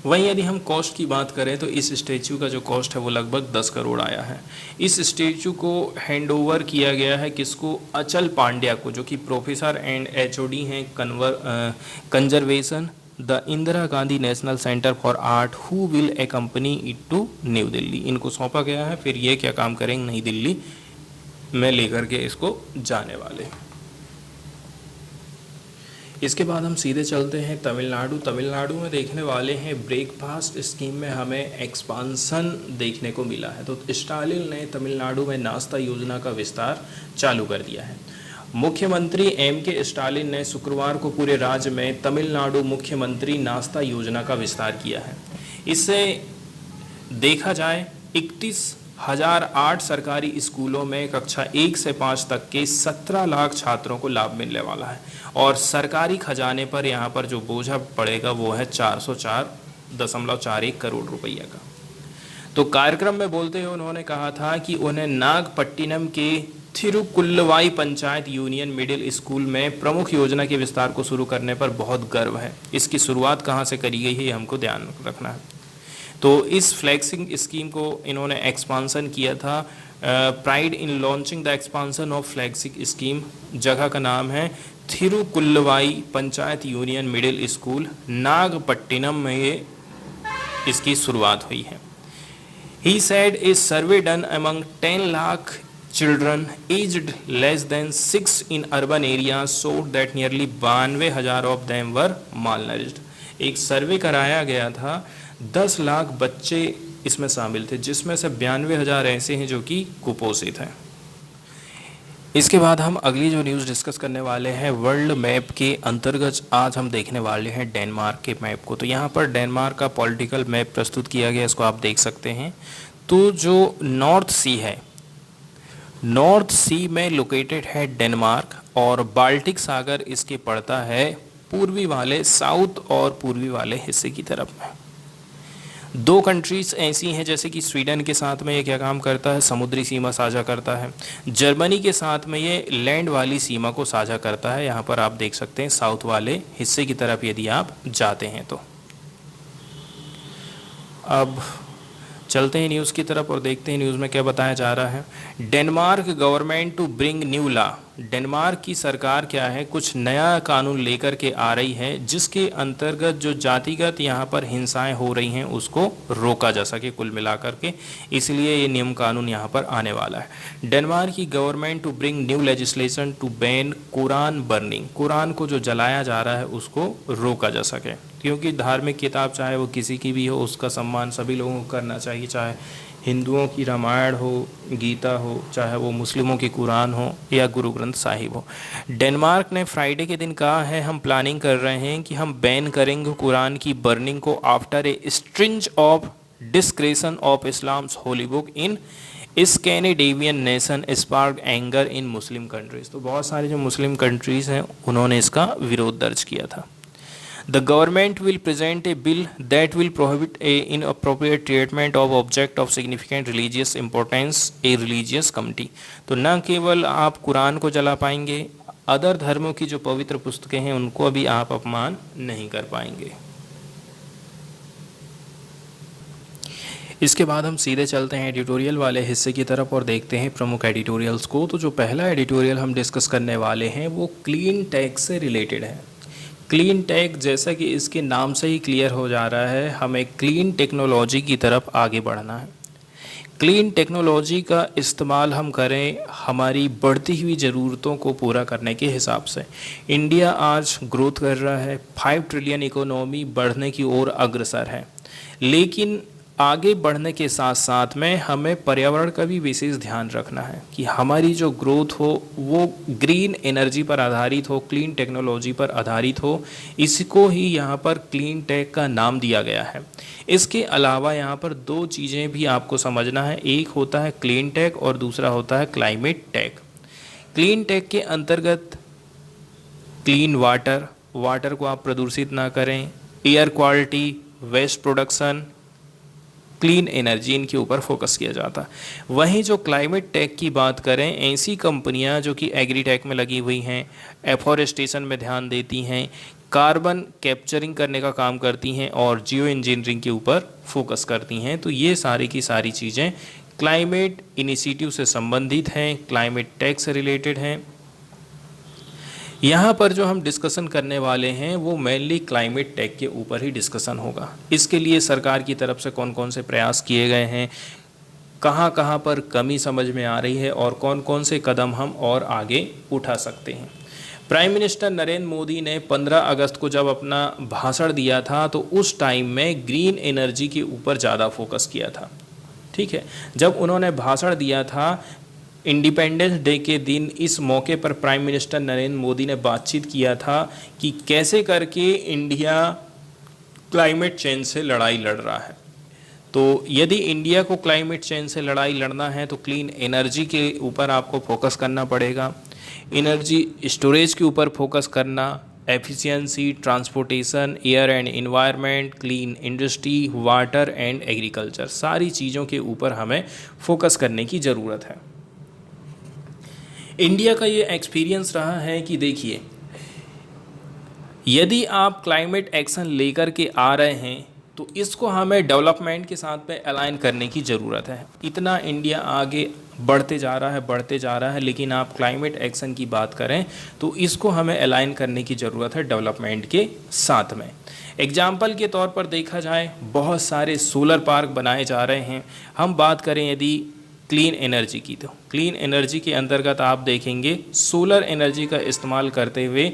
A: वहीं यदि हम कॉस्ट की बात करें तो इस स्टैचू का जो कॉस्ट है वो लगभग 10 करोड़ आया है। इस स्टैचू को हैंडओवर किया गया है किसको? अचल पांड्या को, जो कि प्रोफेसर एंड एचओडी हैं conservation the Indira Gandhi national centre for art who will accompany it to New Delhi. इनको सौंपा गया है, फिर ये क्या काम करेंगे, नई दिल्ली में लेकर के इसको जाने वाले। इसके बाद हम सीधे चलते हैं तमिलनाडु। तमिलनाडु में देखने वाले हैं ब्रेकफास्ट स्कीम में हमें एक्सपांसन देखने को मिला है। तो स्टालिन ने तमिलनाडु में नाश्ता योजना का विस्तार चालू कर दिया है। मुख्यमंत्री के स्टालिन ने शुक्रवार को पूरे राज्य में तमिलनाडु मुख्यमंत्री नाश्ता योजना का विस्तार किया है। इससे देखा जाए 31,008 सरकारी स्कूलों में कक्षा 1 से 5 तक के 17 लाख छात्रों को लाभ मिलने वाला है और सरकारी खजाने पर यहाँ पर जो बोझा पड़ेगा वो है 404.41 करोड़ रुपया का। तो कार्यक्रम में बोलते हुए उन्होंने कहा था कि उन्हें नागपट्टिनम के थिरुकुल्लवाई पंचायत यूनियन मिडिल स्कूल में प्रमुख योजना के विस्तार को शुरू करने पर बहुत गर्व है। इसकी शुरुआत कहाँ से करी गई है ये हमको ध्यान रखना है। तो इस फ्लैक्सिंग स्कीम को इन्होंने एक्सपांसन किया था। Pride in launching the expansion of flexing scheme, जगह का नाम है Thirukkuvalai panchayat union middle school, Nagapattinam में ये इसकी शुरुआत हुई है। He said a survey done among 10 lakh children aged less than 6 in urban areas showed that nearly 92,000 of them were malnourished। एक सर्वे कराया गया था, 10 लाख बच्चे इसमें शामिल थे, जिसमें से 92,000 ऐसे हैं जो कि कुपोषित हैं। इसके बाद हम अगली जो न्यूज़ डिस्कस करने वाले हैं वर्ल्ड मैप के अंतर्गत आज हम देखने वाले हैं डेनमार्क के मैप को। तो यहाँ पर डेनमार्क का पॉलिटिकल मैप प्रस्तुत किया गया, इसको आप देख सकते हैं। तो जो नॉर्थ सी है, नॉर्थ सी में लोकेटेड है डेनमार्क और बाल्टिक सागर इसके पड़ता है पूर्वी वाले साउथ और पूर्वी वाले हिस्से की तरफ में। 2 कंट्रीज़ ऐसी हैं जैसे कि स्वीडन के साथ में ये क्या काम करता है, समुद्री सीमा साझा करता है। जर्मनी के साथ में ये लैंड वाली सीमा को साझा करता है। यहाँ पर आप देख सकते हैं साउथ वाले हिस्से की तरफ यदि आप जाते हैं तो। अब चलते हैं न्यूज़ की तरफ और देखते हैं न्यूज़ में क्या बताया जा रहा है। Denmark government to bring new law, Denmark की सरकार क्या है, कुछ नया कानून लेकर के आ रही है जिसके अंतर्गत जो जातिगत यहाँ पर हिंसाएं हो रही हैं उसको रोका जा सके कुल मिलाकर के, इसलिए ये नियम कानून यहाँ पर आने वाला है। डेनमार्क की government to bring new legislation to ban Quran burning, Quran को जो जलाया जा रहा है उसको रोका जा सके, क्योंकि धार्मिक किताब चाहे वो किसी की भी हो उसका सम्मान सभी लोगों को करना चाहिए, चाहे हिंदुओं की रामायण हो, गीता हो, चाहे वो मुस्लिमों की कुरान हो या गुरु ग्रंथ साहिब हो। डेनमार्क ने फ्राइडे के दिन कहा है हम प्लानिंग कर रहे हैं कि हम बैन करेंगे कुरान की बर्निंग को after a string of desecration of Islam's holy book in Scandinavian nation sparked anger in Muslim countries. तो बहुत सारी जो मुस्लिम कंट्रीज़ हैं उन्होंने इसका विरोध दर्ज किया था। The government will present a bill that will prohibit a inappropriate treatment of object of significant religious importance a religious committee। तो न केवल आप कुरान को जला पाएंगे, अदर धर्मों की जो पवित्र पुस्तकें हैं उनको भी आप अपमान नहीं कर पाएंगे। इसके बाद हम सीधे चलते हैं एडिटोरियल वाले हिस्से की तरफ और देखते हैं प्रमुख एडिटोरियल्स को। तो जो पहला एडिटोरियल हम डिस्कस करने वाले हैं वो क्लीन टेक से रिलेटेड है। क्लीन टेक, जैसा कि इसके नाम से ही क्लियर हो जा रहा है, हमें क्लीन टेक्नोलॉजी की तरफ आगे बढ़ना है। क्लीन टेक्नोलॉजी का इस्तेमाल हम करें हमारी बढ़ती हुई ज़रूरतों को पूरा करने के हिसाब से। इंडिया आज ग्रोथ कर रहा है, 5 ट्रिलियन इकोनॉमी बढ़ने की ओर अग्रसर है, लेकिन आगे बढ़ने के साथ साथ में हमें पर्यावरण का भी विशेष ध्यान रखना है कि हमारी जो ग्रोथ हो वो ग्रीन एनर्जी पर आधारित हो, क्लीन टेक्नोलॉजी पर आधारित हो। इसको ही यहाँ पर क्लीन टेक का नाम दिया गया है। इसके अलावा यहाँ पर दो चीज़ें भी आपको समझना है, एक होता है क्लीन टेक और दूसरा होता है क्लाइमेट टेक। क्लीन टेक के अंतर्गत क्लीन वाटर, वाटर को आप प्रदूषित ना करें, air quality, waste production, clean energy, इनके ऊपर फोकस किया जाता है। वहीं जो क्लाइमेट टेक की बात करें, ऐसी कंपनियां जो कि एग्री टेक में लगी हुई हैं, एफॉरेस्टेशन में ध्यान देती हैं, कार्बन कैप्चरिंग करने का काम करती हैं और जियो इंजीनियरिंग के ऊपर फोकस करती हैं, तो ये सारी की सारी चीज़ें क्लाइमेट इनिशिएटिव से संबंधित हैं, क्लाइमेट टेक से रिलेटेड हैं। यहाँ पर जो हम डिस्कशन करने वाले हैं वो मेनली क्लाइमेट टेक के ऊपर ही डिस्कशन होगा। इसके लिए सरकार की तरफ से कौन कौन से प्रयास किए गए हैं, कहाँ कहाँ पर कमी समझ में आ रही है और कौन कौन से कदम हम और आगे उठा सकते हैं। प्राइम मिनिस्टर नरेंद्र मोदी ने 15 अगस्त को जब अपना भाषण दिया था तो उस टाइम में ग्रीन एनर्जी के ऊपर ज़्यादा फोकस किया था। ठीक है, जब उन्होंने भाषण दिया था इंडिपेंडेंस डे के दिन, इस मौके पर प्राइम मिनिस्टर नरेंद्र मोदी ने बातचीत किया था कि कैसे करके इंडिया क्लाइमेट चेंज से लड़ाई लड़ रहा है। तो यदि इंडिया को क्लाइमेट चेंज से लड़ाई लड़ना है तो क्लीन एनर्जी के ऊपर आपको फोकस करना पड़ेगा, एनर्जी स्टोरेज के ऊपर फोकस करना, efficiency, transportation, air and environment, clean industry, water and agriculture, सारी चीज़ों के ऊपर हमें फोकस करने की ज़रूरत है। इंडिया का ये एक्सपीरियंस रहा है कि देखिए, यदि आप क्लाइमेट एक्शन लेकर के आ रहे हैं तो इसको हमें डेवलपमेंट के साथ में अलाइन करने की ज़रूरत है। इतना इंडिया आगे बढ़ते जा रहा है, लेकिन आप क्लाइमेट एक्शन की बात करें तो इसको हमें अलाइन करने की ज़रूरत है डेवलपमेंट के साथ में। एग्जाम्पल के तौर पर देखा जाए, बहुत सारे सोलर पार्क बनाए जा रहे हैं। हम बात करें यदि क्लीन एनर्जी की, तो क्लीन एनर्जी के अंतर्गत आप देखेंगे सोलर एनर्जी का इस्तेमाल करते हुए,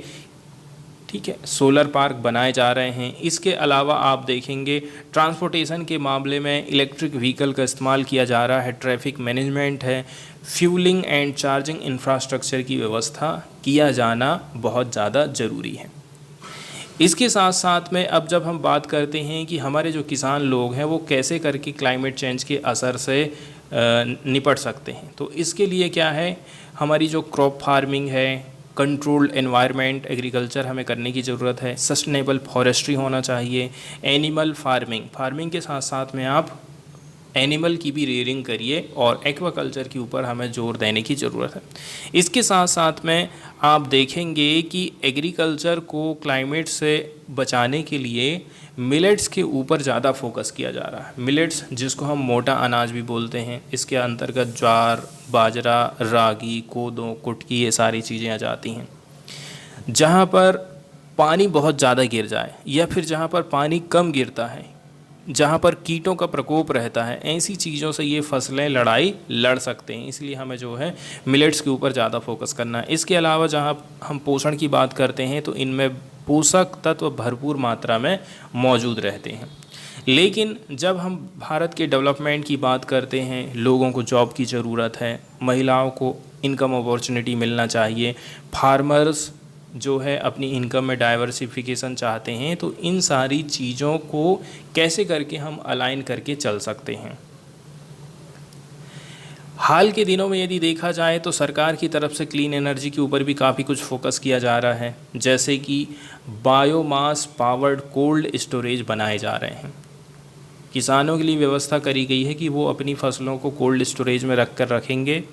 A: ठीक है, सोलर पार्क बनाए जा रहे हैं। इसके अलावा आप देखेंगे ट्रांसपोर्टेशन के मामले में इलेक्ट्रिक व्हीकल का इस्तेमाल किया जा रहा है, ट्रैफिक मैनेजमेंट है, फ्यूलिंग एंड चार्जिंग इंफ्रास्ट्रक्चर की व्यवस्था किया जाना बहुत ज़्यादा ज़रूरी है। इसके साथ साथ में अब जब हम बात करते हैं कि हमारे जो किसान लोग हैं वो कैसे करके क्लाइमेट चेंज के असर से निपट सकते हैं, तो इसके लिए क्या है, हमारी जो क्रॉप फार्मिंग है, कंट्रोल्ड एनवायरनमेंट एग्रीकल्चर हमें करने की ज़रूरत है, सस्टेनेबल फॉरेस्ट्री होना चाहिए, एनिमल फार्मिंग के साथ साथ में आप एनिमल की भी रेयरिंग करिए और एक्वाकल्चर के ऊपर हमें जोर देने की ज़रूरत है। इसके साथ साथ में आप देखेंगे कि एग्रीकल्चर को क्लाइमेट से बचाने के लिए मिलेट्स के ऊपर ज़्यादा फोकस किया जा रहा है। मिलेट्स जिसको हम मोटा अनाज भी बोलते हैं, इसके अंतर्गत ज्वार, बाजरा, रागी, कोदो, कुटकी, ये सारी चीज़ें आ जाती हैं। जहाँ पर पानी बहुत ज़्यादा गिर जाए या फिर जहाँ पर पानी कम गिरता है, जहाँ पर कीटों का प्रकोप रहता है, ऐसी चीज़ों से ये फसलें लड़ाई लड़ सकते हैं। इसलिए हमें जो है मिलेट्स के ऊपर ज़्यादा फोकस करना है। इसके अलावा जहाँ हम पोषण की बात करते हैं तो इनमें पोषक तत्व भरपूर मात्रा में मौजूद रहते हैं। लेकिन जब हम भारत के डेवलपमेंट की बात करते हैं, लोगों को जॉब की ज़रूरत है, महिलाओं को इनकम अपॉर्चुनिटी मिलना चाहिए, फार्मर्स जो है अपनी इनकम में डाइवर्सिफिकेशन चाहते हैं, तो इन सारी चीज़ों को कैसे करके हम अलाइन करके चल सकते हैं। हाल के दिनों में यदि देखा जाए तो सरकार की तरफ से क्लीन एनर्जी के ऊपर भी काफ़ी कुछ फोकस किया जा रहा है, जैसे कि बायोमास पावर्ड कोल्ड स्टोरेज बनाए जा रहे हैं। किसानों के लिए व्यवस्था करी गई है कि वो अपनी फसलों को कोल्ड स्टोरेज में रख कर रखेंगे।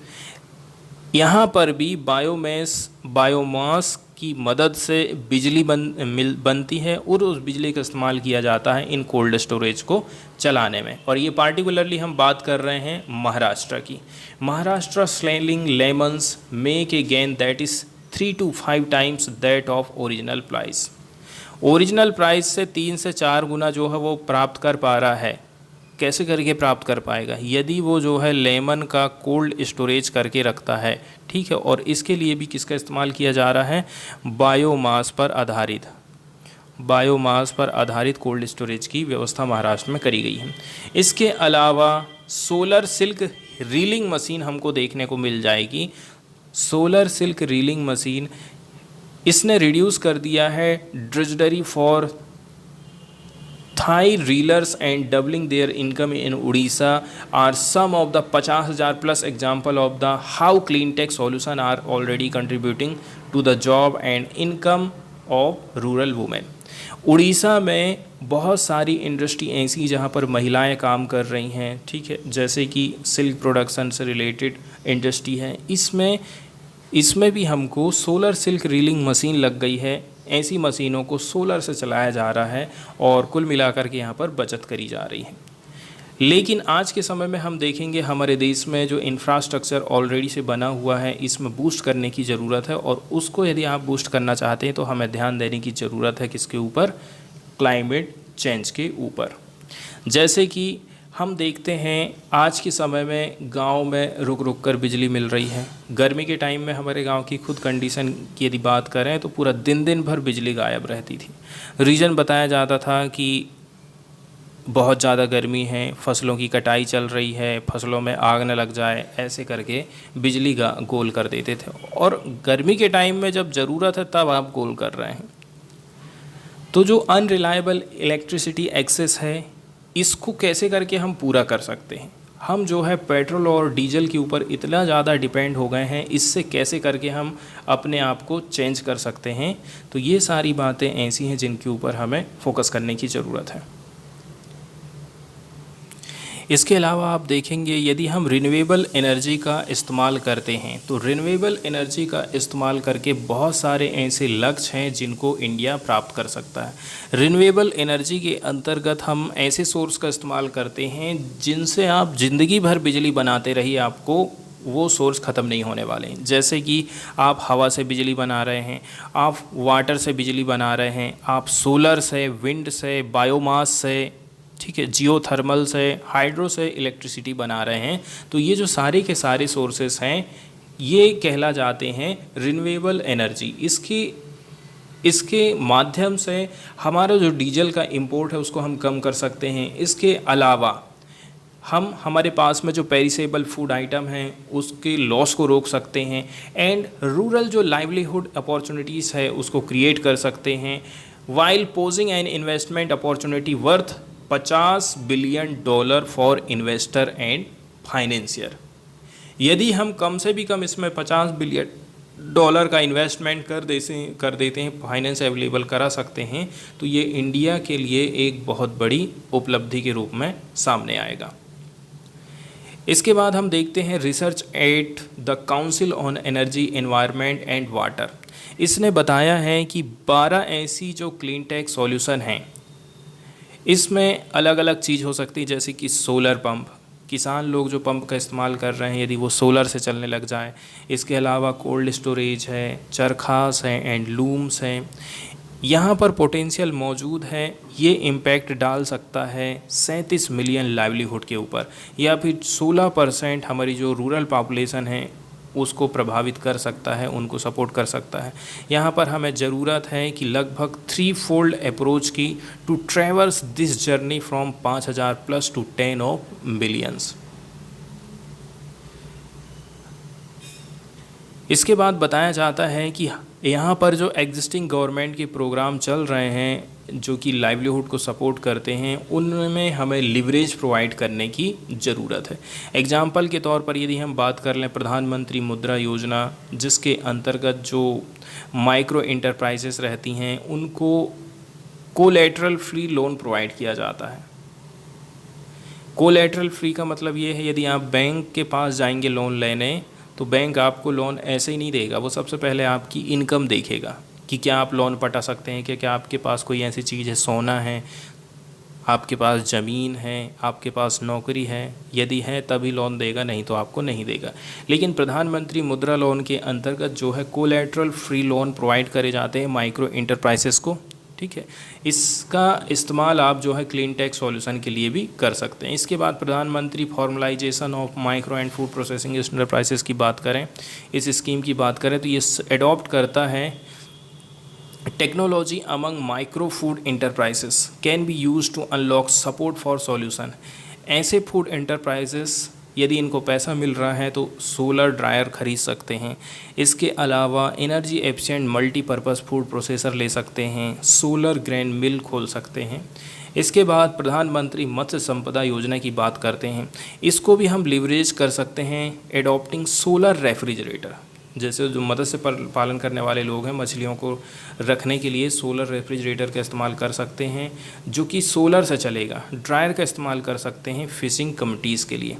A: यहाँ पर भी बायोमास की मदद से बिजली बनती है और उस बिजली का इस्तेमाल किया जाता है इन कोल्ड स्टोरेज को चलाने में। और ये पार्टिकुलरली हम बात कर रहे हैं महाराष्ट्र की। Maharashtra selling lemons make a gain that is 3 to 5 times that of original price. Original price से 3 से 4 गुना जो है वो प्राप्त कर पा रहा है। कैसे करके प्राप्त कर पाएगा? यदि वो जो है लेमन का कोल्ड स्टोरेज करके रखता है, ठीक है। और इसके लिए भी किसका इस्तेमाल किया जा रहा है? बायोमास पर आधारित। बायोमास पर आधारित कोल्ड स्टोरेज की व्यवस्था महाराष्ट्र में करी गई है। इसके अलावा सोलर सिल्क रीलिंग मशीन हमको देखने को मिल जाएगी। सोलर सिल्क रीलिंग मशीन, इसने रिड्यूस कर दिया है drudgery for thigh reelers and doubling their income in Orissa are some of the 50,000 plus example of the how clean tech solution are already contributing to the job and income of rural women. Orissa में बहुत सारी industry ऐसी जहाँ पर महिलाएं काम कर रही हैं, ठीक है, जैसे कि सिल्क प्रोडक्शन से रिलेटेड इंडस्ट्री है। इसमें भी हमको सोलर सिल्क रीलिंग मशीन लग गई है। ऐसी मशीनों को सोलर से चलाया जा रहा है और कुल मिलाकर के यहाँ पर बचत करी जा रही है। लेकिन आज के समय में हम देखेंगे हमारे देश में जो इंफ्रास्ट्रक्चर ऑलरेडी से बना हुआ है, इसमें बूस्ट करने की ज़रूरत है और उसको यदि आप बूस्ट करना चाहते हैं तो हमें ध्यान देने की ज़रूरत है किसके ऊपर? क्लाइमेट चेंज के ऊपर। जैसे कि हम देखते हैं आज के समय में गांव में रुक रुक कर बिजली मिल रही है। गर्मी के टाइम में हमारे गांव की खुद कंडीशन की यदि बात करें तो पूरा दिन भर बिजली गायब रहती थी। रीज़न बताया जाता था कि बहुत ज़्यादा गर्मी है, फसलों की कटाई चल रही है, फसलों में आग न लग जाए, ऐसे करके बिजली गोल कर देते थे। और गर्मी के टाइम में जब ज़रूरत है तब आप गोल कर रहे हैं। तो जो अनरिलायबल इलेक्ट्रिसिटी एक्सेस है, इसको कैसे करके हम पूरा कर सकते हैं? हम जो है पेट्रोल और डीजल के ऊपर इतना ज़्यादा डिपेंड हो गए हैं, इससे कैसे करके हम अपने आप को चेंज कर सकते हैं? तो ये सारी बातें ऐसी हैं जिनके ऊपर हमें फोकस करने की ज़रूरत है। इसके अलावा आप देखेंगे यदि हम रिन्यूएबल एनर्जी का इस्तेमाल करते हैं तो रिन्यूएबल एनर्जी का इस्तेमाल करके बहुत सारे ऐसे लक्ष्य हैं जिनको इंडिया प्राप्त कर सकता है। रिन्यूएबल एनर्जी के अंतर्गत हम ऐसे सोर्स का इस्तेमाल करते हैं जिनसे आप ज़िंदगी भर बिजली बनाते रहिए, आपको वो सोर्स ख़त्म नहीं होने वाले हैं। जैसे कि आप हवा से बिजली बना रहे हैं, आप वाटर से बिजली बना रहे हैं, आप सोलर से, विंड से, बायोमास से, ठीक है, जियोथर्मल से, हाइड्रो से इलेक्ट्रिसिटी बना रहे हैं। तो ये जो सारे के सारे सोर्सेस हैं ये कहला जाते हैं रिन्यूएबल एनर्जी। इसके माध्यम से हमारा जो डीजल का इंपोर्ट है उसको हम कम कर सकते हैं। इसके अलावा हम हमारे पास में जो पेरिसेबल फूड आइटम हैं उसके लॉस को रोक सकते हैं एंड रूरल जो लाइवलीहुड अपॉर्चुनिटीज़ है उसको क्रिएट कर सकते हैं while posing an investment opportunity worth $50 billion for investor and financier. यदि हम कम से भी कम इसमें $50 बिलियन का इन्वेस्टमेंट कर देते हैं, फाइनेंस अवेलेबल करा सकते हैं, तो ये इंडिया के लिए एक बहुत बड़ी उपलब्धि के रूप में सामने आएगा। इसके बाद हम देखते हैं research at the council on energy environment and water. इसने बताया है कि 12 ऐसी जो क्लीन टेक सॉल्यूशन हैं, इसमें अलग अलग चीज़ हो सकती है, जैसे कि सोलर पंप, किसान लोग जो पंप का इस्तेमाल कर रहे हैं यदि वो सोलर से चलने लग जाए। इसके अलावा कोल्ड स्टोरेज है, चरखास है एंड लूम्स हैं। यहाँ पर पोटेंशियल मौजूद है, ये इम्पैक्ट डाल सकता है 37 मिलियन लाइवलीहुड के ऊपर, या फिर 16% हमारी जो रूरल पॉपुलेशन है उसको प्रभावित कर सकता है, उनको सपोर्ट कर सकता है। यहाँ पर हमें ज़रूरत है कि लगभग 3-fold अप्रोच की to traverse this journey from 5,000 plus to 10 of billions. इसके बाद बताया जाता है कि यहाँ पर जो एग्जिस्टिंग गवर्नमेंट के प्रोग्राम चल रहे हैं जो कि लाइवलीहुड को सपोर्ट करते हैं, उनमें हमें लिवरेज प्रोवाइड करने की ज़रूरत है। एग्जाम्पल के तौर पर यदि हम बात कर लें प्रधानमंत्री मुद्रा योजना, जिसके अंतर्गत जो माइक्रो इंटरप्राइजेस रहती हैं उनको कोलैटरल फ्री लोन प्रोवाइड किया जाता है। कोलैटरल फ्री का मतलब ये है यदि आप बैंक के पास जाएंगे लोन लेने तो बैंक आपको लोन ऐसे ही नहीं देगा, वो सबसे पहले आपकी इनकम देखेगा कि क्या आप लोन पटा सकते हैं, क्या आपके पास कोई ऐसी चीज़ है, सोना है, आपके पास ज़मीन है, आपके पास नौकरी है, यदि है तभी लोन देगा, नहीं तो आपको नहीं देगा। लेकिन प्रधानमंत्री मुद्रा लोन के अंतर्गत जो है कोलैटरल फ्री लोन प्रोवाइड करे जाते हैं माइक्रो इंटरप्राइजेस को, ठीक है। इसका इस्तेमाल आप जो है क्लीन टेक सॉल्यूशन के लिए भी कर सकते हैं। इसके बाद प्रधानमंत्री formalisation of micro and food processing enterprises की बात करें, इस स्कीम की बात करें तो ये एडॉप्ट करता है technology among micro food enterprises can be use to unlock support for solution. ऐसे फूड इंटरप्राइजेस यदि इनको पैसा मिल रहा है तो सोलर ड्रायर खरीद सकते हैं। इसके अलावा energy efficient multipurpose food processor ले सकते हैं, सोलर ग्रेन मिल खोल सकते हैं। इसके बाद प्रधानमंत्री मत्स्य संपदा योजना की बात करते हैं। इसको भी हम लिवरेज कर सकते हैं एडॉप्टिंग सोलर रेफ्रिजरेटर। जैसे जो मत्स्य पालन करने वाले लोग हैं, मछलियों को रखने के लिए सोलर रेफ्रिजरेटर का इस्तेमाल कर सकते हैं जो कि सोलर से चलेगा। ड्रायर का इस्तेमाल कर सकते हैं फिशिंग कमिटीज़ के लिए।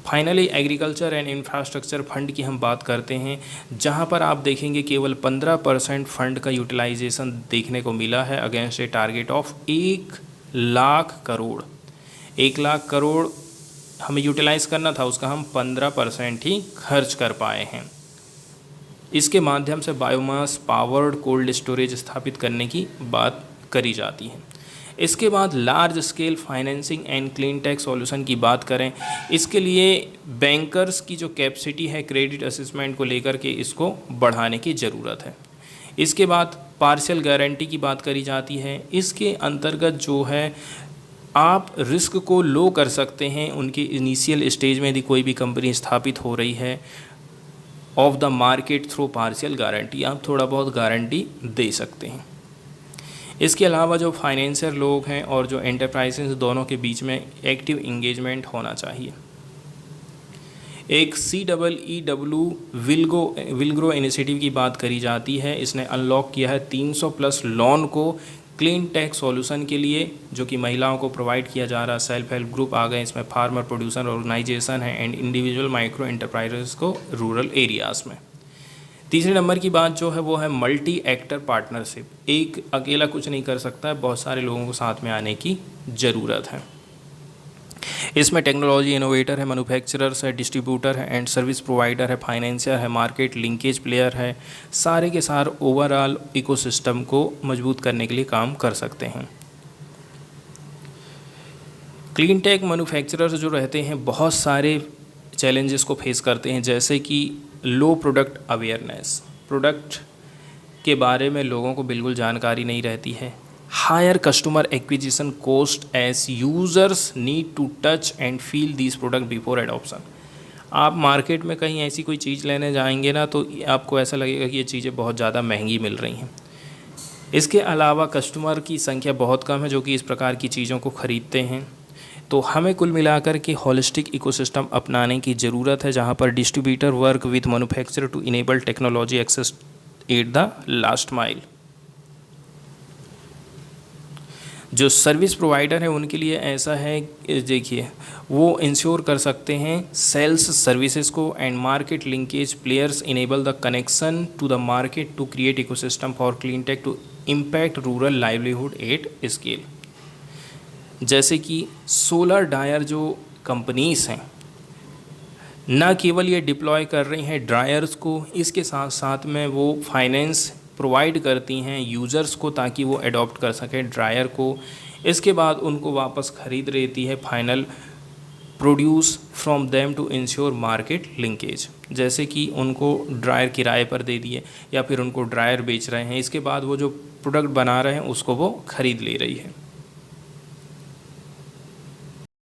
A: Finally agriculture and infrastructure fund की हम बात करते हैं, जहां पर आप देखेंगे केवल 15% फंड का यूटिलाइजेशन देखने को मिला है against A target of 1 lakh crore. 1 lakh crore हमें यूटिलाइज़ करना था, उसका हम 15% ही खर्च कर पाए हैं। इसके माध्यम से बायोमास पावर्ड कोल्ड स्टोरेज स्थापित करने की बात करी जाती है। इसके बाद large scale financing and clean tech solution की बात करें, इसके लिए बैंकर्स की जो कैपेसिटी है क्रेडिट असेसमेंट को लेकर के इसको बढ़ाने की ज़रूरत है। इसके बाद पार्शियल गारंटी की बात करी जाती है। इसके अंतर्गत जो है आप रिस्क को लो कर सकते हैं उनके इनिशियल स्टेज में, यदि कोई भी कंपनी स्थापित हो रही है of the market through partial guarantee, आप थोड़ा बहुत गारंटी दे सकते हैं। इसके अलावा जो फाइनेंशियल लोग हैं और जो एंटरप्राइजेस, दोनों के बीच में एक्टिव इंगेजमेंट होना चाहिए। एक CEEW विलग्रो इनिशिएटिव की बात करी जाती है। इसने अनलॉक किया है 300+ लोन को क्लीन टेक सॉल्यूशन के लिए, जो कि महिलाओं को प्रोवाइड किया जा रहा है। सेल्फ हेल्प ग्रुप आ गए इसमें, फार्मर प्रोड्यूसर ऑर्गेनाइजेशन है एंड इंडिविजुअल माइक्रो एंटरप्राइजेस को रूरल एरियाज़ में। तीसरे नंबर की बात जो है वो है मल्टी एक्टर पार्टनरशिप। एक अकेला कुछ नहीं कर सकता है, बहुत सारे लोगों को साथ में आने की ज़रूरत है। इसमें टेक्नोलॉजी इनोवेटर है, मैन्युफैक्चरर्स है, डिस्ट्रीब्यूटर है एंड सर्विस प्रोवाइडर है, फाइनेंशियर है, मार्केट लिंकेज प्लेयर है। सारे के सारे ओवरऑल इकोसिस्टम को मजबूत करने के लिए काम कर सकते हैं। क्लीन टेक मैन्युफैक्चरर्स जो रहते हैं बहुत सारे चैलेंजेस को फेस करते हैं, जैसे कि लो प्रोडक्ट अवेयरनेस, प्रोडक्ट के बारे में लोगों को बिल्कुल जानकारी नहीं रहती है। Higher customer acquisition cost as users need to touch and feel this product before adoption. आप मार्केट में कहीं ऐसी कोई चीज़ लेने जाएंगे ना तो आपको ऐसा लगेगा कि ये चीज़ें बहुत ज़्यादा महंगी मिल रही हैं। इसके अलावा कस्टमर की संख्या बहुत कम है जो कि इस प्रकार की चीज़ों को ख़रीदते हैं। तो हमें कुल मिलाकर के होलिस्टिक इकोसिस्टम अपनाने की ज़रूरत है, जहां पर distributor work with manufacturer to enable technology access at the last mile. जो सर्विस प्रोवाइडर है उनके लिए ऐसा है, देखिए वो इंश्योर कर सकते हैं सेल्स सर्विसेज को and market linkage players enable the connection to the market to create ecosystem for clean tech to impact rural livelihood at scale. जैसे कि सोलर ड्रायर जो कंपनीज़ हैं, न केवल ये डिप्लॉय कर रही हैं ड्रायर्स को, इसके साथ साथ में वो फाइनेंस प्रोवाइड करती हैं यूज़र्स को ताकि वो अडॉप्ट कर सकें ड्रायर को। इसके बाद उनको वापस ख़रीद लेती है final produce from them to ensure market linkage. जैसे कि उनको ड्रायर किराए पर दे दिए या फिर उनको ड्रायर बेच रहे हैं, इसके बाद वो जो प्रोडक्ट बना रहे हैं उसको वो ख़रीद ले रही है।